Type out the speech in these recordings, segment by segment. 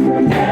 Yeah.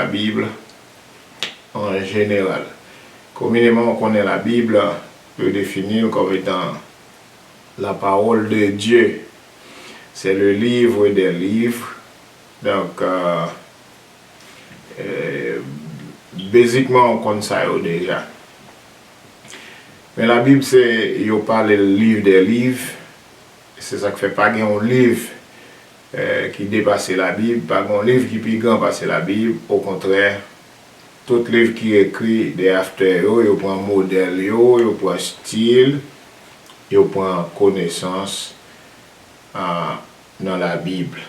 Bible en général. Communément, on connaît la Bible, peut définir comme étant la parole de Dieu. C'est le livre des livres. Donc, basiquement, on connaît ça déjà. Mais la Bible, c'est, il parle le livre des livres. C'est ça qui fait pas un livre qui dépasse la Bible, pas un livre qui peut passer la Bible. Au contraire, tout livre qui est écrit des after, il prend modèle, il prend style, il prend connaissance dans la Bible.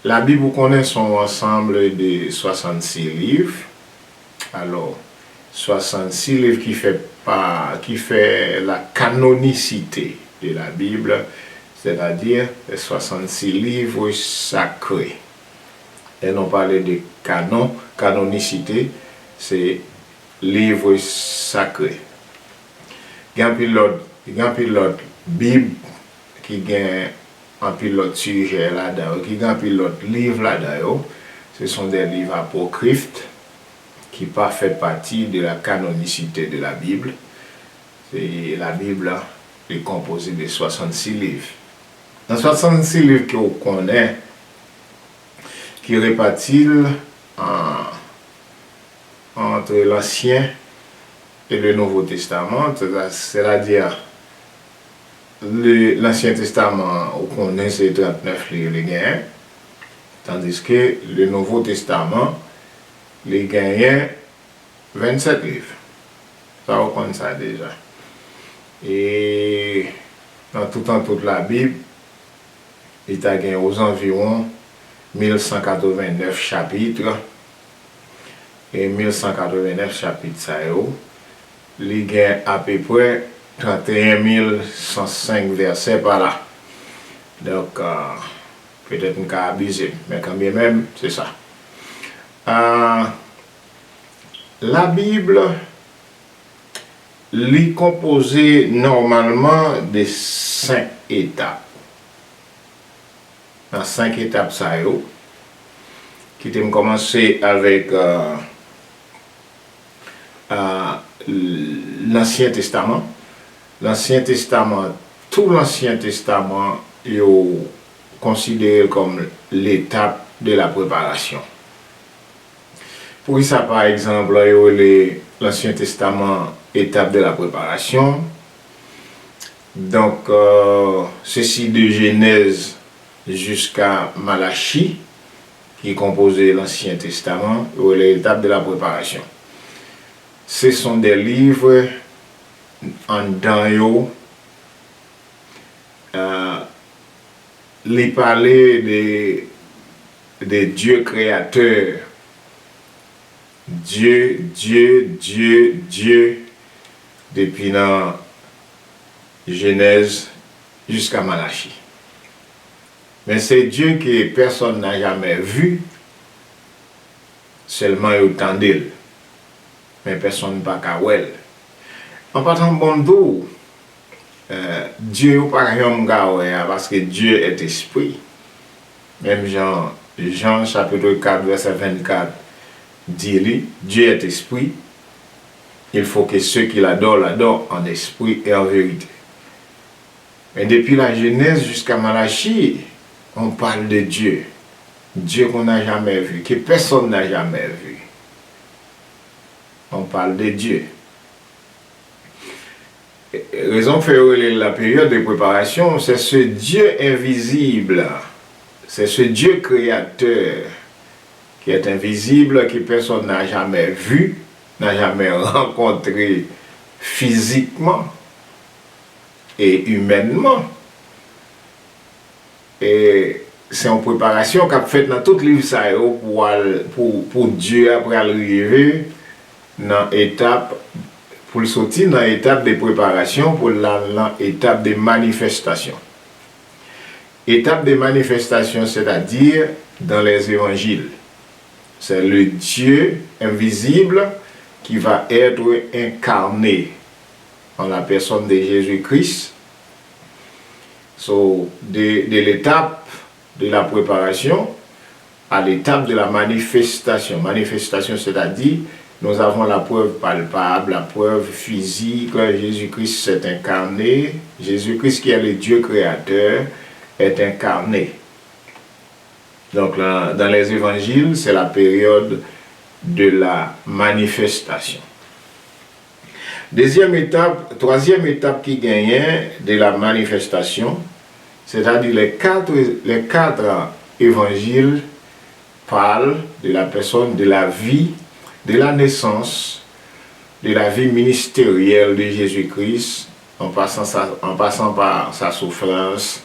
La Bible, vous connaissez son ensemble de 66 livres. Alors, 66 livres qui fait la canonicité de la Bible, c'est-à-dire les 66 livres sacrés. Et non parler de canon, canonicité, c'est livre sacré. Il y a un pilote Bible qui a un pilote sujet là-dedans, qui a un pilote livre là-dedans. Ce sont des livres apocryphes qui pas fait partie de la canonicité de la Bible. Et la Bible est composée de 66 livres. Dans 66 livres qu'on connaît, qui répartit entre l'Ancien et le Nouveau Testament, c'est-à-dire l'Ancien Testament, on connaît c'est 39 livres, tandis que le Nouveau Testament, les gagnants 27 livres. Ça, on connaît ça déjà. Et dans toute la Bible, il y a aux environs 1189 chapitres. Et 1189 chapitres, ça il y a à peu près 31 105 versets par là. Donc, peut-être un cas abusé, mais quand même, c'est ça. La Bible est composée normalement de 5 étapes. Dans 5 étapes, ça qui ont commencé avec l'Ancien Testament. L'Ancien Testament, tout l'Ancien Testament est considéré comme l'étape de la préparation. Pour ça, par exemple, l'Ancien Testament, étape de la préparation. Donc, ceci de Genèse jusqu'à Malachie, qui est composé l'Ancien Testament, ou l'étape de la préparation. Ce sont des livres en dedans, les parler de Dieu créateur. Dieu, depuis la Genèse jusqu'à Malachie. Mais c'est Dieu que personne n'a jamais vu, seulement autant d'elle. Mais personne n'a pas qu'à elle. En partant bon dos, Dieu n'est pas un parce que Dieu est esprit. Même Jean chapitre 4, verset 24, dit Dieu est esprit. Il faut que ceux qui l'adorent en esprit et en vérité. Mais depuis la Genèse jusqu'à Malachie, on parle de Dieu. Dieu qu'on n'a jamais vu, que personne n'a jamais vu. On parle de Dieu. Raison fait la période de préparation, c'est ce Dieu invisible, c'est ce Dieu créateur qui est invisible, que personne n'a jamais vu, n'a jamais rencontré physiquement et humainement. Et c'est en préparation qu'a fait dans tout livre ça pour Dieu après arriver dans l'étape pour sortir dans l'étape de préparation pour l'étape de manifestation. Étape de manifestation, c'est-à-dire dans les évangiles. C'est le Dieu invisible qui va être incarné en la personne de Jésus-Christ. De l'étape de la préparation à l'étape de la manifestation. Manifestation, c'est-à-dire, nous avons la preuve palpable, la preuve physique, Jésus-Christ s'est incarné, Jésus-Christ qui est le Dieu créateur est incarné. Donc dans les évangiles, c'est la période de la manifestation. Troisième étape qui gagnait de la manifestation, c'est-à-dire les quatre évangiles parlent de la personne, de la vie, de la naissance, de la vie ministérielle de Jésus-Christ, en passant par sa souffrance,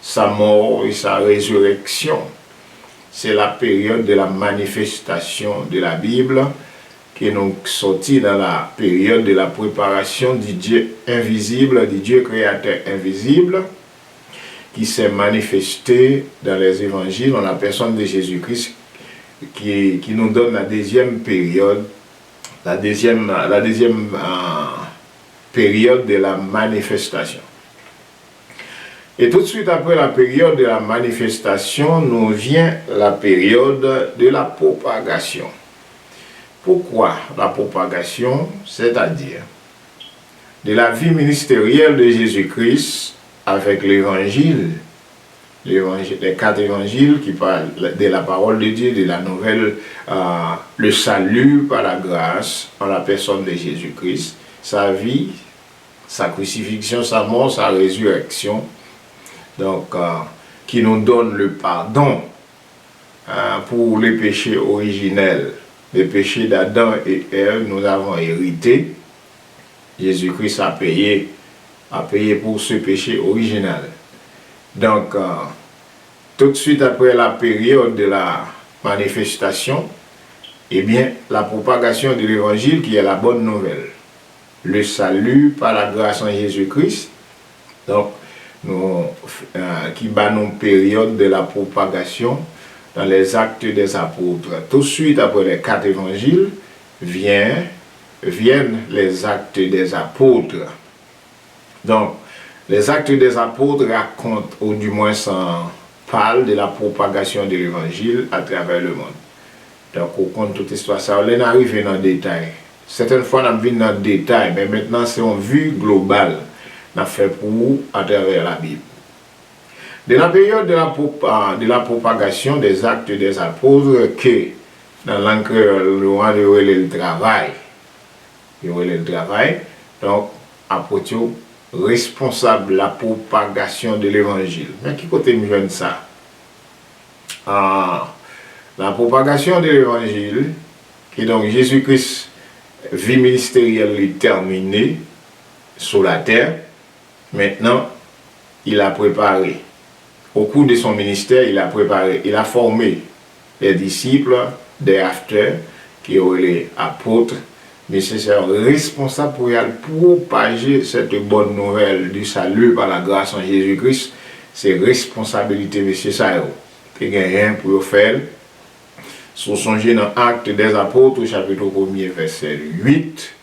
sa mort et sa résurrection. C'est la période de la manifestation de la Bible qui nous sortit dans la période de la préparation du Dieu invisible, du Dieu créateur invisible, qui s'est manifesté dans les évangiles en la personne de Jésus-Christ, qui nous donne la deuxième période, la deuxième période de la manifestation. Et tout de suite après la période de la manifestation, nous vient la période de la propagation. Pourquoi la propagation? C'est-à-dire de la vie ministérielle de Jésus-Christ avec l'évangile, les quatre évangiles qui parlent de la parole de Dieu, de la nouvelle, le salut par la grâce en la personne de Jésus-Christ, sa vie, sa crucifixion, sa mort, sa résurrection, donc qui nous donne le pardon pour les péchés originels, les péchés d'Adam et Ève, nous avons hérité. Jésus-Christ a payé pour ce péché original. Donc, tout de suite après la période de la manifestation, eh bien, la propagation de l'évangile qui est la bonne nouvelle. Le salut par la grâce en Jésus-Christ, donc, qui bat nos périodes de la propagation dans les actes des apôtres. Tout de suite après les quatre évangiles, viennent les actes des apôtres. Donc, les actes des apôtres racontent, ou du moins parlent de la propagation de l'évangile à travers le monde. Donc, on compte toute histoire. Ça, on est arrivé dans le détail. Certaines fois, on a vu dans le détail, mais maintenant, c'est une vue globale qu'on a fait pour vous à travers la Bible. De la période de la propagation des actes des apôtres, que dans l'encre, le travail. Le travail. Donc, apôtres responsable de la propagation de l'évangile. Mais qui côté me joint ça? La propagation de l'évangile, qui donc Jésus-Christ, vie ministérielle est terminée sur la terre. Maintenant, il a préparé. Au cours de son ministère, il a préparé, il a formé les disciples, des after, qui ont les apôtres, mais c'est responsable pour propager cette bonne nouvelle du salut par la grâce en Jésus-Christ. C'est responsabilité de ces ça. Il n'y a rien pour faire. Si vous songez dans Actes des Apôtres, chapitre 1er, verset 8,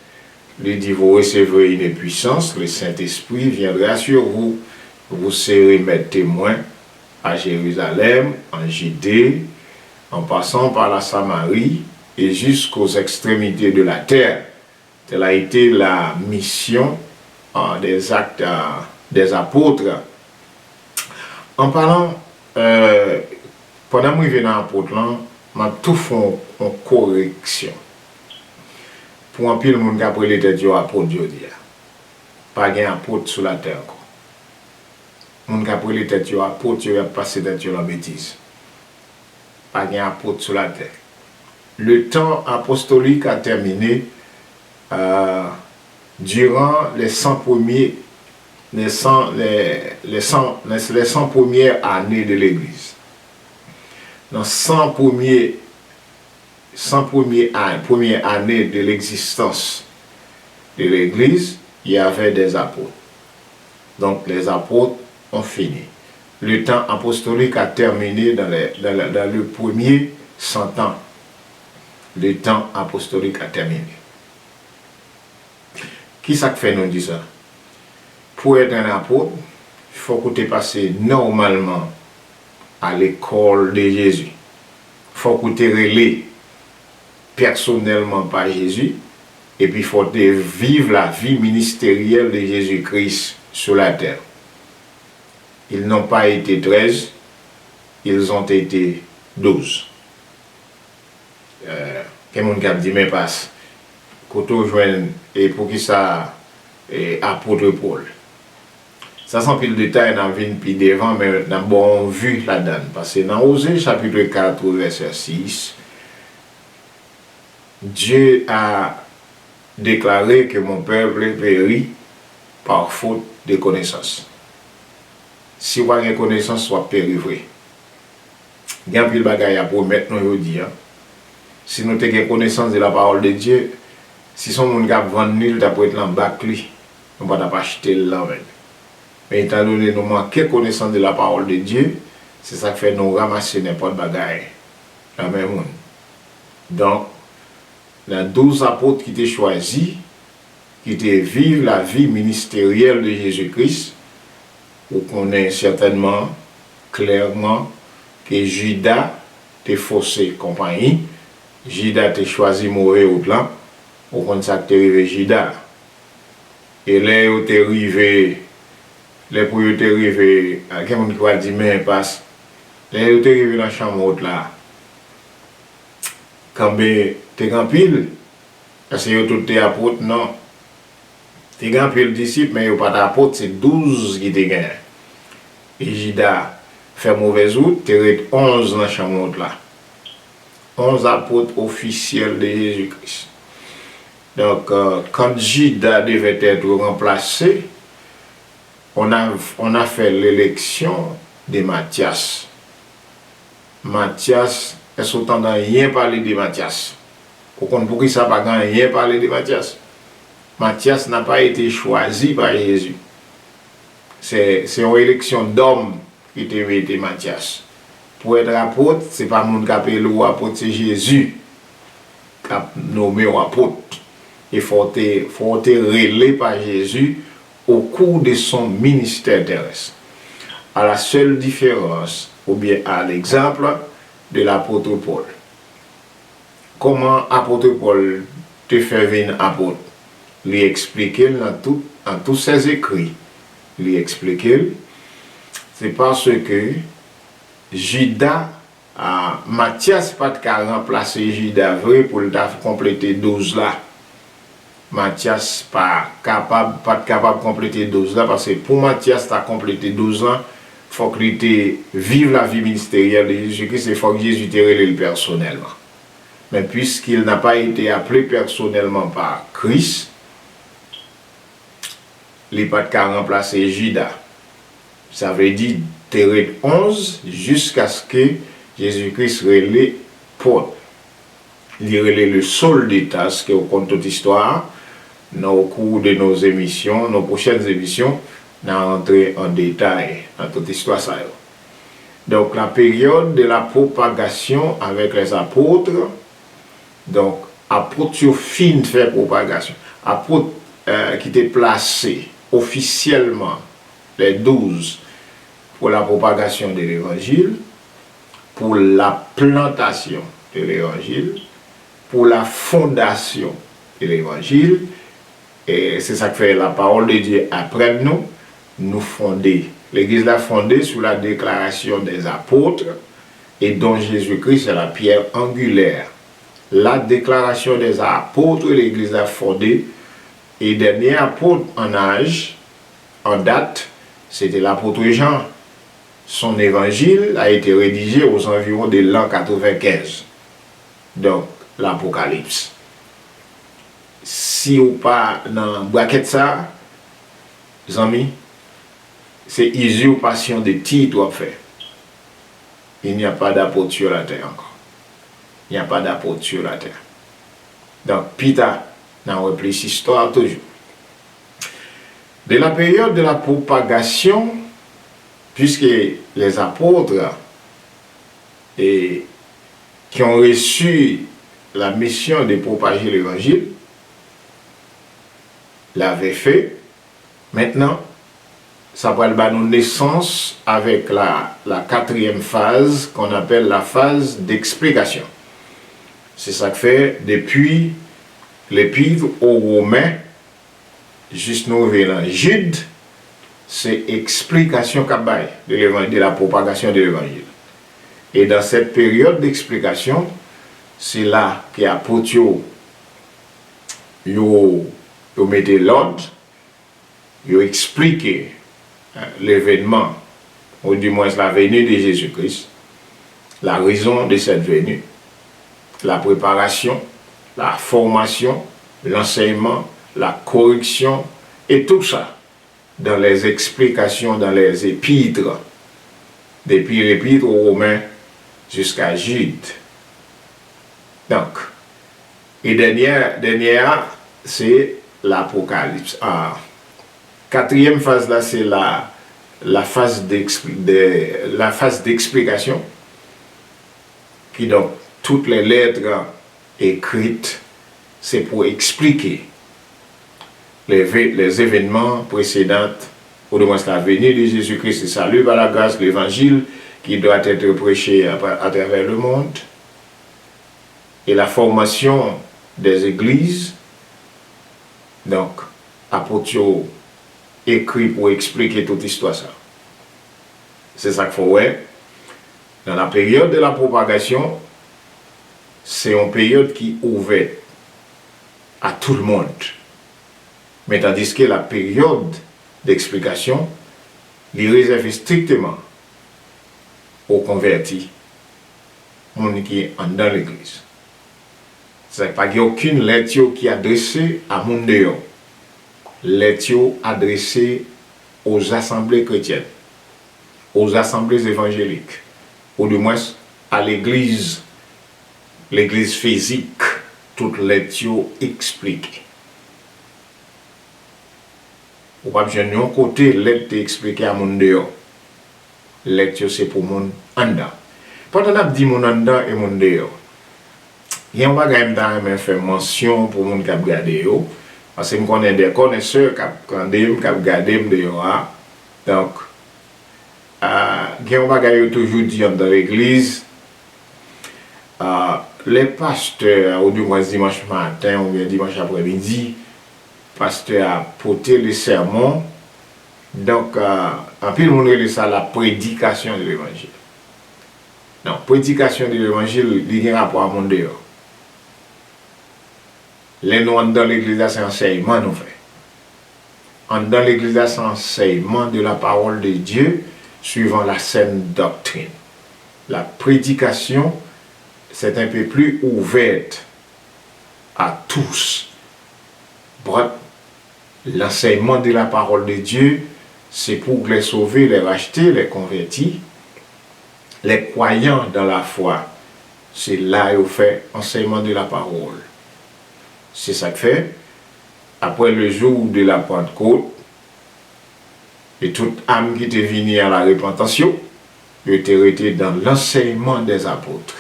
il dit, vous recevrez une puissance, le Saint-Esprit viendra sur vous, vous serez mes témoins à Jérusalem, en Judée, en passant par la Samarie et jusqu'aux extrémités de la terre. Telle a été la mission des actes des apôtres. En parlant, pendant que je suis dans l'apôtre, je vais tout faire en correction. Pour un pile, monde qui a pris les têtes apôtres, je dis. Pas de apôtre sur la terre. Monde qui a pris les têtes apôtres, il a passé tête la bêtise. Pas de apôtre sur la terre. Le temps apostolique a terminé durant les 100 premières années de l'Église. Dans 100 premières années de l'existence de l'Église, il y avait des apôtres. Donc les apôtres ont fini. Le temps apostolique a terminé dans le premier 100 ans. Le temps apostolique a terminé. Qui ça fait nous dire ça? Pour être un apôtre, il faut que tu passes normalement à l'école de Jésus. faut que tu relais personnellement par Jésus, et puis il faut vivre la vie ministérielle de Jésus-Christ sur la terre. Ils n'ont pas été 13, ils ont été 12. Quelqu'un qui a dit, mais passe, quand on joue, et pour qui ça, apôtre Paul. Ça sans pile de détail dans vie puis devant, mais dans bon vue là-dedans. Parce que dans Osée chapitre 4, verset 6, Dieu a déclaré que mon peuple périt par faute de connaissance. Si vous avez une connaissance, soit péri. Il y a un peu de bagaille pour maintenant aujourd'hui. Si nous avons connaissance de la parole de Dieu, si son monde a vendu, il peut être en bac, nous ne pouvons pas acheter là. Mais étant donné que nous manquons connaissance de la parole de Dieu, c'est ça qui fait nous ramasser n'importe bagaille. La même monde. Donc, les 12 apôtres qui étaient choisis, qui étaient vivre la vie ministérielle de Jésus-Christ, vous connaissez certainement, clairement, que Judas t'a faussé compagnie, Judas t'a choisi mourir au plan, au compte ça que t'es arrivé Judas. Et là, où t'es arrivé, les pour t'es arrivé, quelqu'un qui va dire, mais passe, là, où t'es arrivé dans la chambre haute là, quand t'es grand pile, parce que tout t'es apôtre, non. T'es grand pile disciple, mais pas d'apôtre, c'est 12 qui t'es gagné. Et Judas fait mauvaise route, t'es 11 dans la chambre haute là. 11 apôtres officiels de Jésus-Christ. Donc, quand Judas devait être remplacé, on a fait l'élection de Matthias. Matthias, est-ce qu'on n'entend rien parler de Matthias? Pourquoi ça n'a pas rien parler de Matthias? Matthias n'a pas été choisi par Jésus. C'est une élection d'hommes qui a été Matthias. Pour être apôtre, ce n'est pas le monde qui appelle l'apôtre, c'est Jésus qui a nommé apôtre. Il faut être relais par Jésus au cours de son ministère terrestre. À la seule différence, ou bien à l'exemple de l'apôtre Paul. Comment l'apôtre Paul te fait venir apôtre? Lui expliquer dans tous ses écrits. Lui expliquer, c'est parce que Judas, Matthias pas de remplacer Judas vrai pour le compléter 12 là. Matthias pas capable de compléter 12 là parce que pour Matthias t'as complété 12 ans, faut qu'il vive la vie ministérielle de Jésus-Christ, il faut que Jésus te relève personnellement. Mais puisqu'il n'a pas été appelé personnellement par Christ, il n'a pas de remplacer Judas. Ça veut dire terre 11 jusqu'à ce que Jésus-Christ relève Paul. Il relève le sol d'État, ce qui est compte toute histoire. Au cours de nos émissions, nos prochaines émissions, nous allons entrer en détail dans toute histoire. Donc la période de la propagation avec les apôtres, donc apôtres sur fin de faire propagation, apôtres qui étaient placés officiellement, les 12, pour la propagation de l'évangile, pour la plantation de l'évangile, pour la fondation de l'évangile. Et c'est ça que fait la parole de Dieu après nous fonder. L'Église l'a fondée sous la déclaration des apôtres et dont Jésus-Christ est la pierre angulaire. La déclaration des apôtres, l'Église l'a fondée, et le dernier apôtre en âge, en date, c'était l'apôtre Jean. Son évangile a été rédigé aux environs de l'an 95. Donc, l'Apocalypse. Si ou pas dans braquette ça, les amis, c'est usurpation de titre à faire. Il n'y a pas d'apôtre sur la terre encore. Il n'y a pas d'apôtre sur la terre. Donc, Peter, dans repris histoire toujours. De la période de la propagation, puisque les apôtres qui ont reçu la mission de propager l'évangile l'avaient fait, maintenant, ça va nous naissance avec la quatrième phase qu'on appelle la phase d'explication. C'est ça que fait depuis l'épître aux Romains, juste nous dans Jude, c'est explication de la propagation de l'évangile. Et dans cette période d'explication, c'est là qu'apôtre yo mettez l'ordre, yo expliqué l'événement, ou du moins la venue de Jésus-Christ, la raison de cette venue, la préparation, la formation, l'enseignement, la correction, et tout ça dans les explications, dans les épîtres, depuis l'épître aux Romains jusqu'à Jude. Donc, et dernière c'est l'Apocalypse. Quatrième phase là, c'est la phase d'explication, qui donc toutes les lettres écrites, c'est pour expliquer les événements précédents, ou de moins la venue de Jésus-Christ, le salut par la grâce, l'évangile qui doit être prêché à travers le monde, et la formation des églises. Donc, apôtre écrit pour expliquer toute l'histoire ça. C'est ça qu'il faut voir. Dans la période de la propagation, c'est une période qui est ouverte à tout le monde. Mais tandis que la période d'explication, il réserve strictement aux convertis, monde qui est dans l'église. C'est pas qu'il n'y a aucune lettre qui est adressée à monde dehors. Lettre adressée aux assemblées chrétiennes, aux assemblées évangéliques, ou du moins à l'église physique, toute lettre expliquée. Ou pas besoin de côté lettre expliquée à monde dehors. Lettre c'est pour monde en dedans. Pendant qu'on dit monde en dedans et monde dehors, il y a un bagage qui fait mention pour monde qui a regardé yo, parce que je connais des connaisseurs qui ont regardé dehors. Donc, il y a un bagage toujours dit dans l'église, les pasteurs, ou du moins dimanche matin ou bien dimanche après-midi, pasteur a porté le sermon. Donc, en plus, on dit ça la prédication de l'évangile. Donc, prédication de l'évangile, il y a un rapport à mon dehors. Les nous dans l'église, c'est enseignement nous fait. Dans l'église, c'est enseignement de la parole de Dieu suivant la saine doctrine. La prédication, c'est un peu plus ouverte à tous. Bref, l'enseignement de la parole de Dieu, c'est pour les sauver, les racheter, les convertir. Les croyants dans la foi, c'est là où fait enseignement de la parole. C'est ça que fait, après le jour de la Pentecôte, et toute âme qui était venue à la repentance, il était resté dans l'enseignement des apôtres.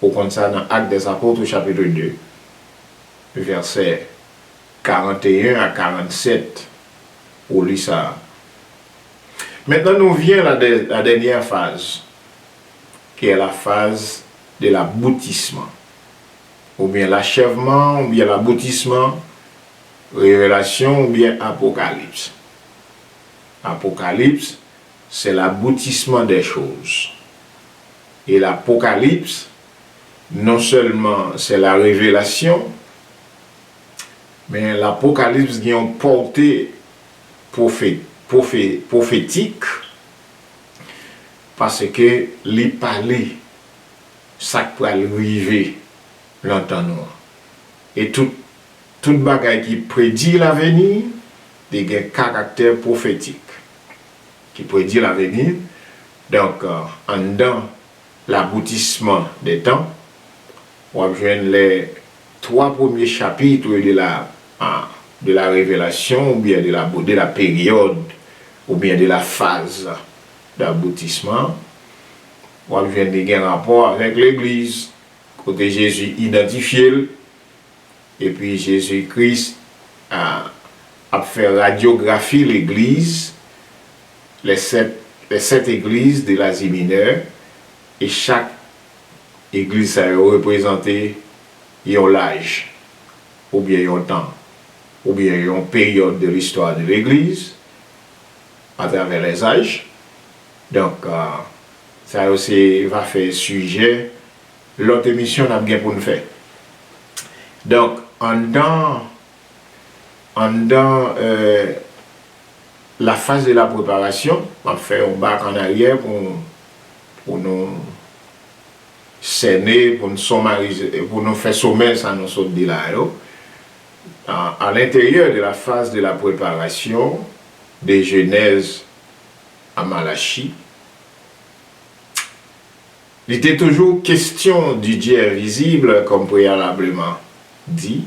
Au contraire, dans Actes des apôtres, au chapitre 2, versets 41 à 47, on lit ça. Maintenant, nous vient la dernière phase, qui est la phase de l'aboutissement, ou bien l'achèvement, ou bien l'aboutissement, révélation, ou bien apocalypse. Apocalypse, c'est l'aboutissement des choses. Et l'apocalypse, non seulement c'est la révélation, mais l'apocalypse qui a une portée prophétique, parce que les palais, ça peut arriver longtemps noir. Et tout bagage qui prédit l'avenir, a un caractère prophétique qui prédit l'avenir. Donc, en dans l'aboutissement des temps, on va joindre les 3 premiers chapitres de la révélation, ou bien de la période, ou bien de la phase d'aboutissement. On va joindre un rapport avec l'Église, côté Jésus identifié, et puis Jésus-Christ a fait radiographie l'Église les sept églises de l'Asie mineure, et chaque église a représenté un l'âge, ou bien un temps, ou bien une période de l'histoire de l'église, à travers les âges. Donc, ça aussi va faire sujet l'autre émission qu'on a bien pour nous faire. Donc, en dans la phase de la préparation, on va faire un bac en arrière pour nous cerner, pour nous sommariser, pour nous faire sommer ça nous saute de là. À l'intérieur de la phase de la préparation de Genèse à Malachie, il était toujours question du Dieu invisible, comme préalablement dit.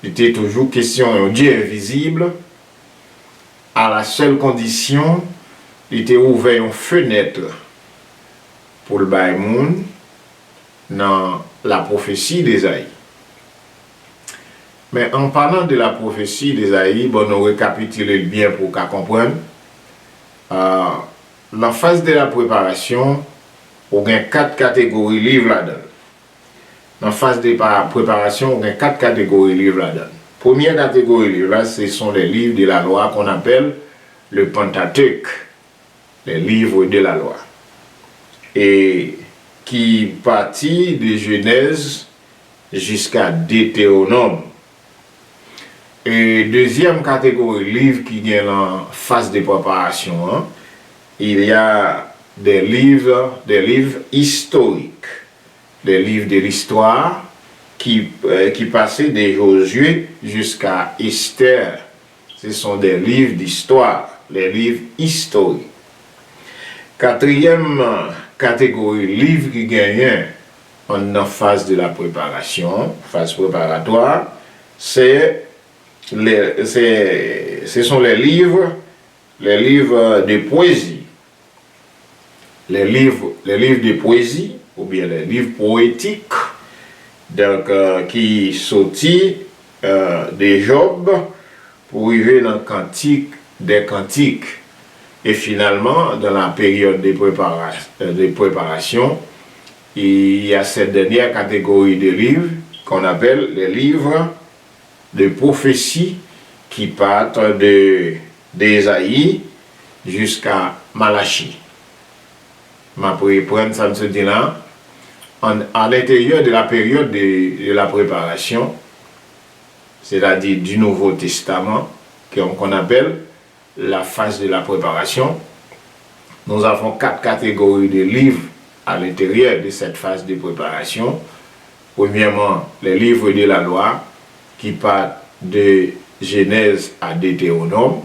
Il était toujours question d'un Dieu invisible, à la seule condition, il était ouvert une fenêtre pour le monde dans la prophétie d'Ésaïe. Mais en parlant de la prophétie d'Ésaïe, bon, nous récapitulons bien pour qu'on comprenne. La phase de la préparation, on a 4 catégories de livres là-dedans. Dans la phase de préparation, on a 4 catégories de livres là-dedans. Première catégorie de livres, ce sont les livres de la loi qu'on appelle le Pentateuque, les livres de la loi. Et qui partit de Genèse jusqu'à Deutéronome. Et deuxième catégorie de livres qui est en phase de préparation, il y a des livres historiques, des livres de l'histoire qui passaient de Josué jusqu'à Esther. Ce sont des livres d'histoire, les livres historiques. Quatrième catégorie de livres qui gagnent en phase de la préparation, phase préparatoire, ce sont les livres de poésie. Les livres de poésie, ou bien les livres poétiques, donc, qui sortit de Job pour arriver dans le cantique des cantiques. Et finalement, dans la période de préparation, il y a cette dernière catégorie de livres qu'on appelle les livres de prophétie qui partent d'Ésaïe jusqu'à Malachie. Pour prendre ça me dit là, à l'intérieur de la période de la préparation, c'est-à-dire du Nouveau Testament, qu'on appelle la phase de la préparation, nous avons 4 catégories de livres à l'intérieur de cette phase de préparation. Premièrement, les livres de la loi qui partent de Genèse à Deutéronome.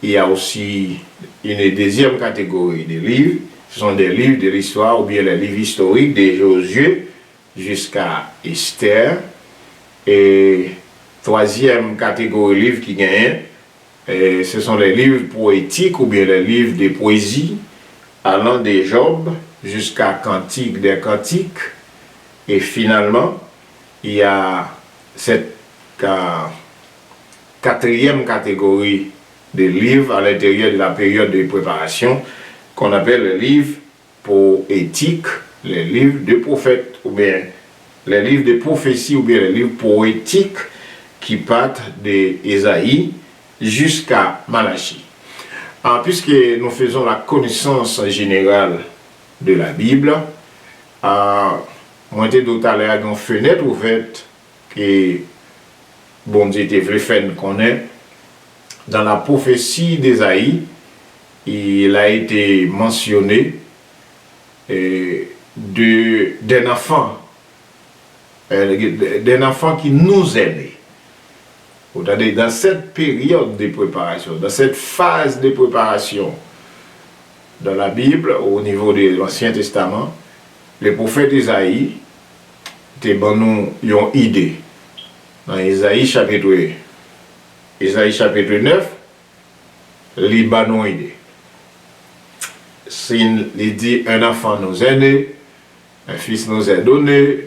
Il y a aussi une deuxième catégorie de livres. Ce sont des livres de l'histoire ou bien les livres historiques de Josué jusqu'à Esther. Et troisième catégorie de livres qui gagnent, ce sont les livres poétiques ou bien les livres de poésie allant de Job jusqu'à Cantique des Cantiques. Et finalement, il y a cette quatrième catégorie de livres à l'intérieur de la période de préparation qu'on appelle les livres poétiques, les livres de prophètes ou bien les livres de prophétie ou bien les livres poétiques qui partent d'Ésaïe jusqu'à Malachie. Puisque nous faisons la connaissance générale de la Bible, moi j'ai tout à l'heure une fenêtre ouverte que bon Dieu te voulu faire nous connaître. Dans la prophétie d'Ésaïe, il a été mentionné d'un enfant qui nous est né. Dans cette période de préparation, dans cette phase de préparation dans la Bible, au niveau de l'Ancien Testament, le prophète Ésaïe te donne une idée. Dans Ésaïe chapitre 9, il donne une idée. Il dit un enfant nous est né, un fils nous est donné,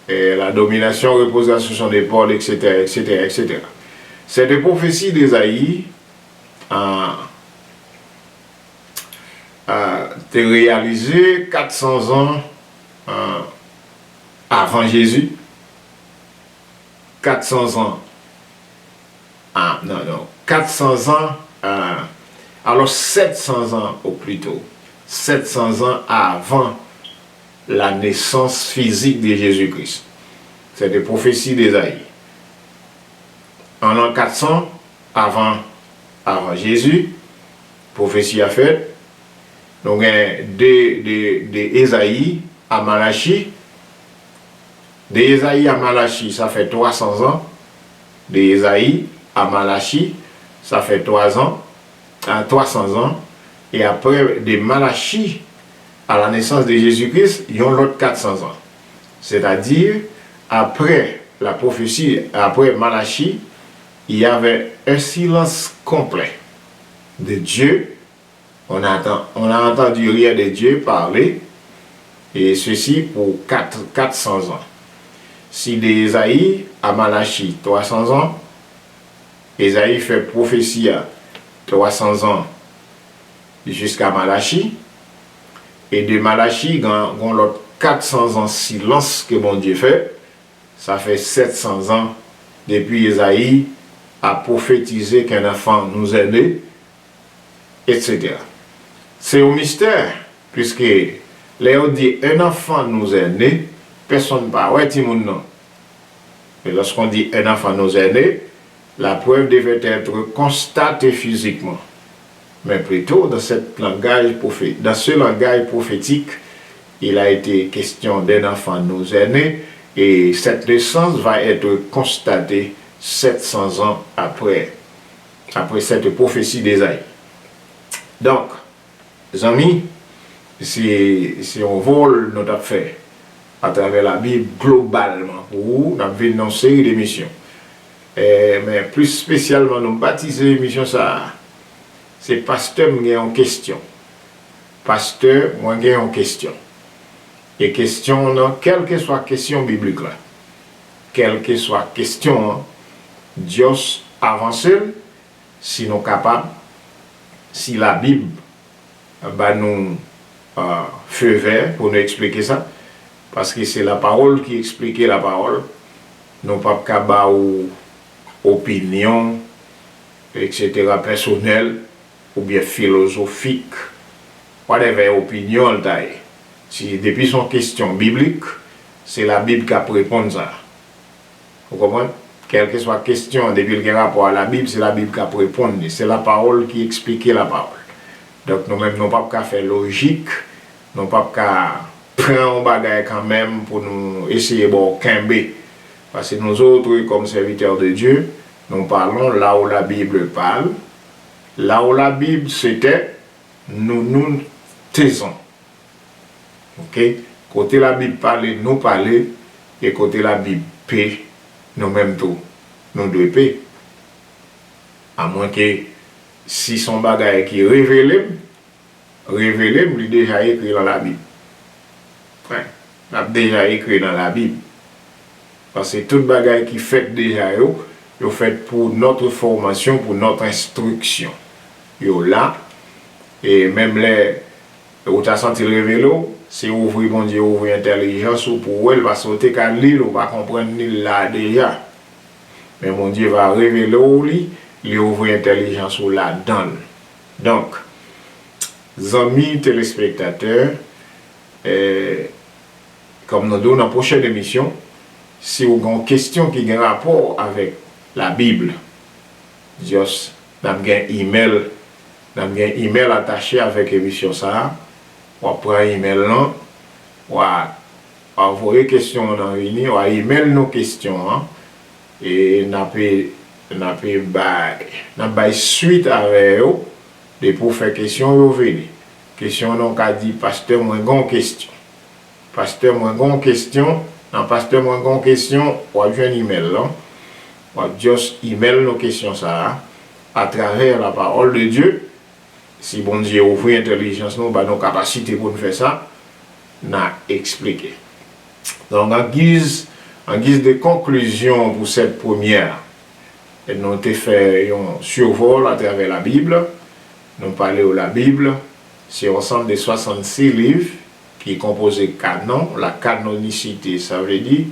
et la domination reposera sur son épaule, etc., etc., etc. Cette prophétie d'Ésaïe était réalisé 400 ans avant Jésus. 400 ans. Non. 400 ans. Alors 700 ans au plus tôt. 700 ans avant la naissance physique de Jésus-Christ. C'est des prophéties d'Ésaïe. En l'an 400, avant Jésus, prophétie a fait. Donc, de Ésaïe à Malachie. De Ésaïe à Malachie, ça fait 300 ans. De Ésaïe à Malachie, ça fait 300 ans. Et après, de Malachie à la naissance de Jésus-Christ, il y a l'autre 400 ans. C'est-à-dire, après la prophétie, après Malachie, il y avait un silence complet de Dieu. On a entendu rien de Dieu parler, et ceci pour 400 ans. Si d'Ésaïe à Malachie, 300 ans, Ésaïe fait prophétie à 300 ans jusqu'à Malachie, et de Malachie, on l'autre 400 ans silence que mon Dieu fait, ça fait 700 ans depuis Ésaïe a prophétisé qu'un enfant nous est né, etc. C'est un mystère, puisque Léo dit un enfant nous est né, personne ne parle, ouais, Timoun non. Mais lorsqu'on dit un enfant nous est né, la preuve devait être constatée physiquement. Mais plutôt dans ce langage prophétique, il a été question d'un enfant nous est né, et cette naissance va être constatée 700 ans après cette prophétie d'Ésaïe. Donc, les amis, si on vole notre affaire à travers la Bible globalement, où nous avons une série d'émissions. Mais plus spécialement, nous baptisons l'émission ça. C'est pasteur qui est en question. Pasteur, moi qui est en question. Et question, non, quelle que soit question biblique là, quelle que soit question, Dieu avance si nous sommes capables, si la Bible nous feu vert pour nous expliquer ça, parce que c'est la parole qui explique la parole, non pas qu'à ou opinion, etc., personnelle, ou bien philosophique, whatever opinion taille. Si depuis son question biblique, c'est la Bible qui a répondre ça. Vous comprenez? Quelle que soit question, depuis le rapport à la Bible, c'est la Bible qui a répondre. C'est la parole qui explique la parole. Donc nous-mêmes, nous n'avons pas faire logique, nous n'avons pas prendre un bagage quand même pour nous essayer de quimber. Parce que nous autres, comme serviteurs de Dieu, nous parlons là où la Bible parle. Là où la Bible c'était, nous taisons. Ok? Côté la Bible parle, nous parler, et côté la Bible paix, nous-mêmes tout, nous devons paix. À moins que si son bagage qui révélé, il est déjà écrit dans la Bible. Ouais, il a déjà écrit dans la Bible. Parce que tout bagage qui fait déjà, il fait pour notre formation, pour notre instruction. Yo là, et même les où tu as senti révélé, c'est ouvrir bon Dieu, ouvrir intelligence pour elle, parce que tu as l'île, on va comprendre l'île là déjà. Mais mon Dieu va révéler au lit, il ouvrir intelligence ou là dedans. Donc, amis téléspectateurs, comme nous donnons dans la prochaine émission, si vous avez une question qui a un rapport avec la Bible, juste, nous avons un email attaché avec l'émission ça. On prend un email là, on envoyer questions dans ligne, on email nos questions et on a suite avec eux et pour faire question vous venez. Question donc a dit pasteur moi gon question. Pasteur moi gon question, dans pasteur moi gon question, on a un email là. On juste email nos questions ça à travers la parole de Dieu. Si bon Dieu ouvre l'intelligence, nous avons nos capacités pour nous faire ça, nous expliqué. Donc, en guise de conclusion pour cette première, nous avons fait un survol à travers la Bible, nous parlons de la Bible, c'est l'ensemble des 66 livres qui est composé canon. La canonicité, ça veut dire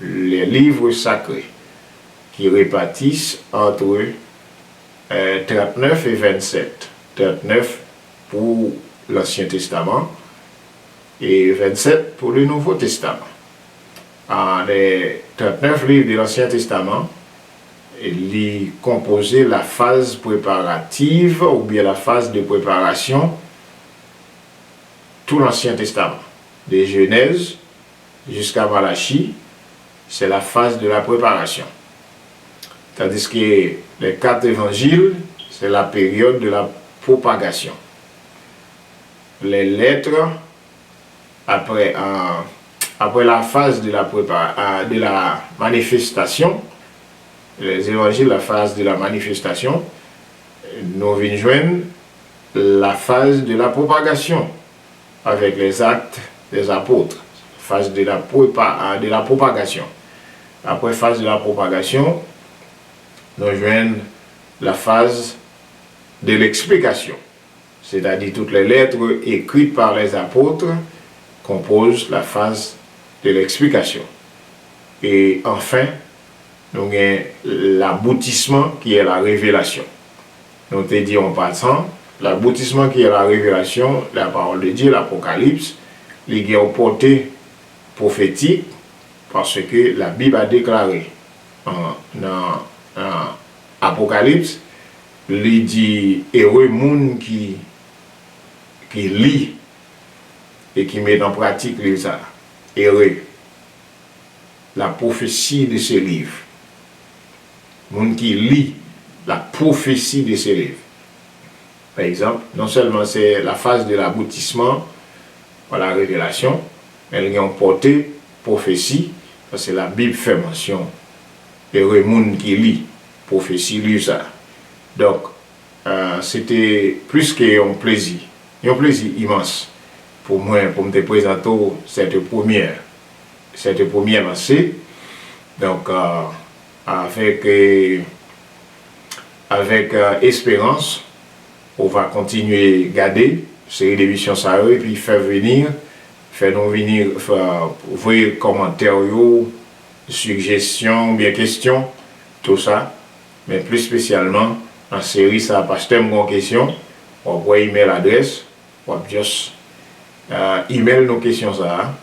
les livres sacrés qui répartissent entre 39 et 27. 39 pour l'Ancien Testament et 27 pour le Nouveau Testament. Les 39 livres de l'Ancien Testament, il composait la phase préparative ou bien la phase de préparation, tout l'Ancien Testament, de Genèse jusqu'à Malachie, c'est la phase de la préparation. Tandis que les 4 évangiles, c'est la période de la propagation. Les lettres, après la phase de la manifestation, les évangiles, la phase de la manifestation, nous venons joindre la phase de la propagation avec les actes des apôtres, phase de la propagation. Après phase de la propagation, nous joignons la phase de l'explication, c'est-à-dire toutes les lettres écrites par les apôtres composent la phase de l'explication. Et enfin, nous avons l'aboutissement qui est la révélation. Nous te dit en passant, l'aboutissement qui est la révélation, la parole de Dieu, l'Apocalypse, les a une portée prophétique parce que la Bible a déclaré dans Apocalypse, il dit heureux monde qui lit et qui met en pratique ça. Heureux. La prophétie de ce livre. Monde qui lit la prophétie de ce livre. Par exemple, non seulement c'est la phase de l'aboutissement par la révélation, mais il y a une portée prophétie, parce que la Bible fait mention. Heureux monde qui lit, prophétie, lit ça. Donc, c'était plus qu'un plaisir immense pour moi, pour me présenter cette première lancée. Donc, avec espérance, on va continuer à garder ces émissions et puis faire nous venir, voir commentaires, suggestions, bien questions, tout ça. Mais plus spécialement, en série, ça, parce que une question, on envoie email adresse, on va juste email nos questions ça.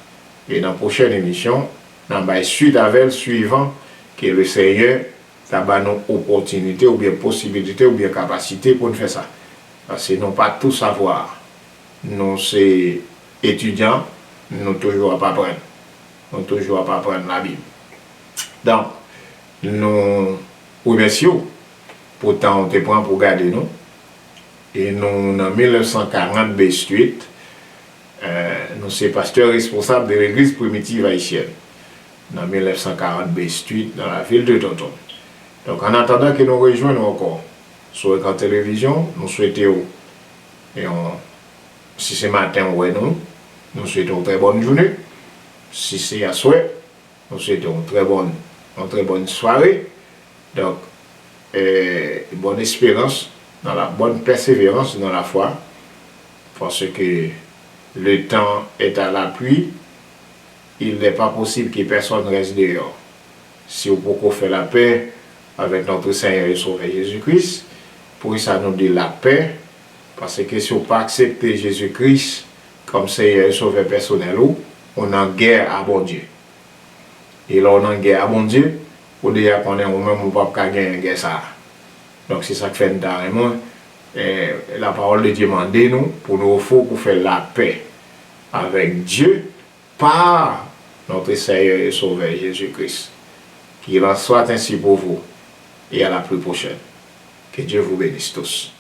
Et dans la prochaine émission, on va suite avec le suivant, que le Seigneur a nos opportunités, ou bien possibilités, ou bien capacités pour nous faire ça. Parce que nous pas tout savoir. Nous, c'est étudiants, nous toujours pas apprendre. Nous toujours pas apprendre la Bible. Donc, nous remercions pour le temps que prend pour garder nous. Et nous, en 1940 B Street, nous sommes pasteurs responsables de l'église primitive haïtienne. En 1940 B Street, dans la ville de Tonton. Donc, en attendant que nous rejoignons encore sur la télévision, nous souhaitons, si c'est matin ou nous souhaitons une très bonne journée. Si c'est à souhait, nous souhaitons une très bonne soirée. Donc, bonne espérance, dans la bonne persévérance dans la foi, parce que le temps est à l'appui. Il n'est pas possible que personne reste dehors. Si vous pouvez faire la paix avec notre Seigneur et Sauveur Jésus-Christ, pour ça nous dit la paix, parce que si vous ne pas accepter Jésus-Christ comme Seigneur et Sauveur personnel, on est en guerre à bon Dieu. Et là, on est en guerre à bon Dieu, pour dire qu'on est même on ne peut pas gagner une guerre ça. Donc c'est ça que fait notamment la parole de Dieu demande nous pour nous pour faire la paix avec Dieu par notre Seigneur et Sauveur Jésus-Christ. Qu'il en soit ainsi pour vous et à la plus prochaine. Que Dieu vous bénisse tous.